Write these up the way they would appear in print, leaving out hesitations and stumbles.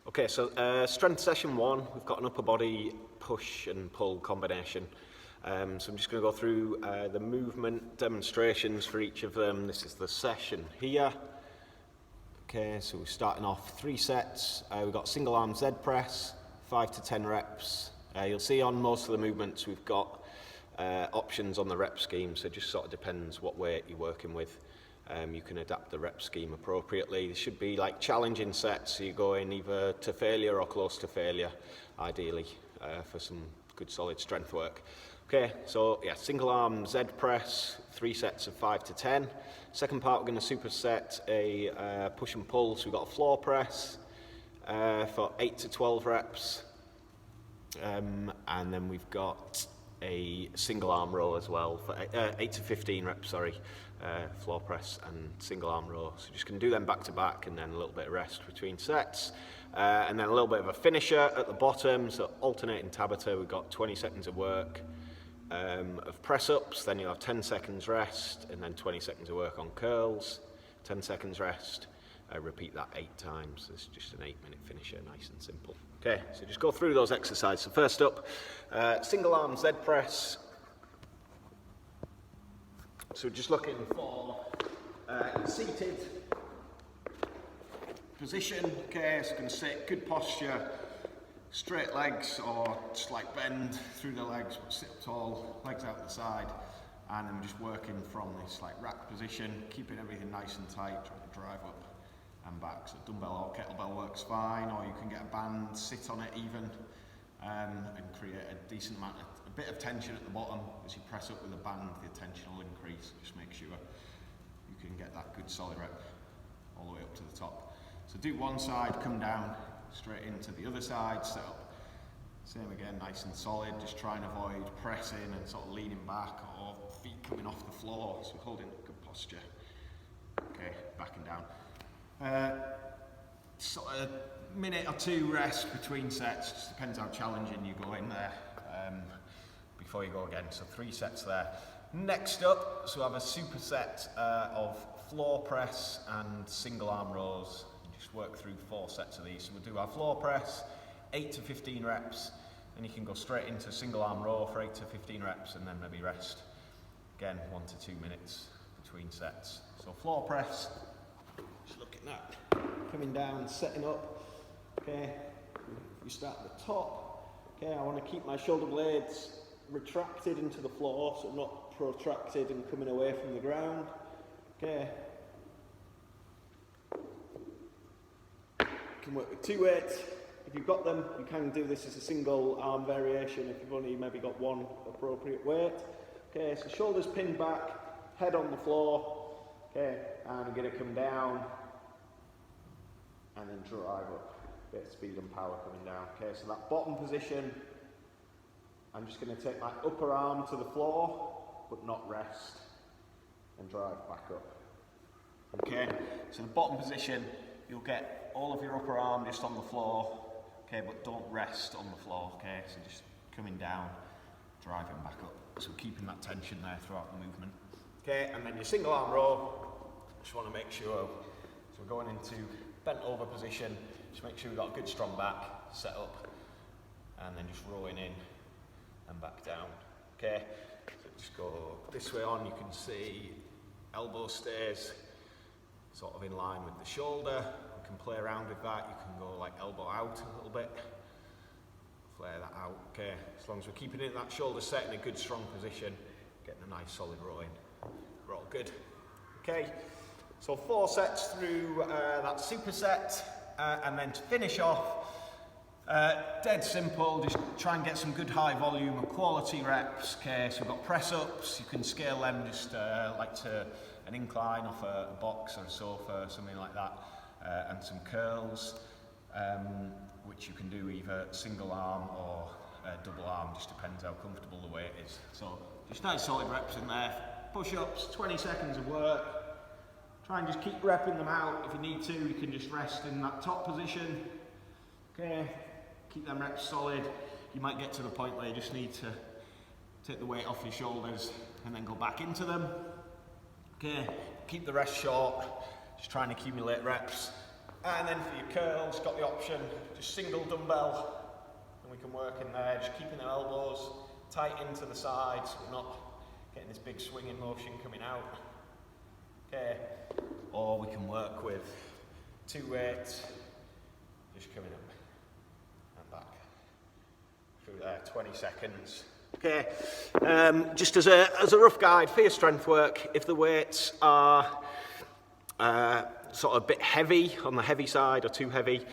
Okay, so strength session 1, we've got an upper body push and pull combination. So I'm just going to go through the movement demonstrations for each of them. This is the session here. Okay, so we're starting off 3 sets. We've got single arm Z press, 5 to 10 reps. You'll see on most of the movements we've got options on the rep scheme, so it just sort of depends what weight you're working with. You can adapt the rep scheme appropriately. It should be like challenging sets, so you go in either to failure or close to failure, ideally, for some good solid strength work. Okay, so yeah, single arm Z press, 3 sets of 5 to 10. Second part, we're going to superset a push and pull, so we've got a floor press for 8 to 12 reps, and then we've got a single arm row as well for 8 to 15 reps, floor press and single arm row. So just going to do them back to back and then a little bit of rest between sets. And then a little bit of a finisher at the bottom, so alternating Tabata, we've got 20 seconds of work of press ups, then you'll have 10 seconds rest, and then 20 seconds of work on curls, 10 seconds rest. Repeat that 8 times. It's just an 8-minute finisher, nice and simple. Okay, so just go through those exercises. So first up, single arm Z press. So just looking for seated position. Okay, so you can sit, good posture, straight legs or slight bend through the legs, but sit up tall, legs out the side, and then we're just working from this like rack position, keeping everything nice and tight, trying to drive up and back. So dumbbell or kettlebell works fine, or you can get a band, sit on it even, and create a decent amount of, a bit of tension at the bottom. As you press up with a band, the tension will increase. Just make sure you can get that good solid rep all the way up to the top. So do one side, come down, straight into the other side, set up. Same again, nice and solid. Just try and avoid pressing and sort of leaning back or feet coming off the floor. So holding good posture. Okay, back and down. Sort of minute or 2 rest between sets, just depends how challenging you go in there before you go again. So 3 sets there. Next up, so we have a superset of floor press and single arm rows. You just work through 4 sets of these. So we'll do our floor press, 8 to 15 reps, and you can go straight into single arm row for 8 to 15 reps and then maybe rest. Again, 1 to 2 minutes between sets. So floor press. Just looking at that, coming down, setting up. Okay, we start at the top. Okay, I want to keep my shoulder blades retracted into the floor, so not protracted and coming away from the ground. Okay. You can work with 2 weights. If you've got them, you can do this as a single arm variation if you've only maybe got 1 appropriate weight. Okay, so shoulders pinned back, head on the floor. Okay, and I'm going to come down and then drive up. Bit of speed and power coming down. Okay, so that bottom position, I'm just going to take my upper arm to the floor, but not rest, and drive back up. Okay, so the bottom position, you'll get all of your upper arm just on the floor, okay, but don't rest on the floor, okay, so just coming down, driving back up. So keeping that tension there throughout the movement. Okay, and then your single arm row, just want to make sure, so we're going into bent over position, just make sure we've got a good strong back, set up, and then just rowing in and back down. Okay, so just go this way on, you can see elbow stays sort of in line with the shoulder. You can play around with that, you can go like elbow out a little bit, flare that out. Okay, as long as we're keeping it that shoulder set in a good strong position, getting a nice solid row in. We're all good. Okay, so 4 sets through that superset, and then to finish off, dead simple, just try and get some good high volume and quality reps. Okay, so we've got press ups, you can scale them just like to an incline off a box or a sofa, something like that, and some curls, which you can do either single arm or double arm, just depends how comfortable the weight is. So just nice solid reps in there. Push-ups, 20 seconds of work. Try and just keep repping them out. If you need to, you can just rest in that top position. Okay, keep them reps solid. You might get to the point where you just need to take the weight off your shoulders and then go back into them. Okay, keep the rest short. Just try and accumulate reps And then for your curls, got the option, just single dumbbell, and we can work in there, just keeping the elbows tight into the sides, so we're not getting this big swinging motion coming out. Okay, or we can work with 2 weights, just coming up and back through there, 20 seconds. Okay, just as a rough guide for your strength work, if the weights are sort of a bit heavy, on the heavy side or too heavy,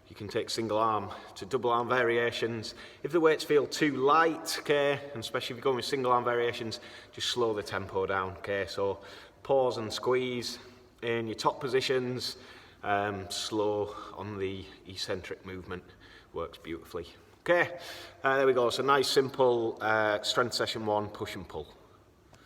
you can take single arm to double arm variations. If the weights feel too light, okay, and especially if you're going with single arm variations, just slow the tempo down, okay, so pause and squeeze in your top positions, slow on the eccentric movement, works beautifully. Okay, there we go, so nice simple strength session 1, push and pull.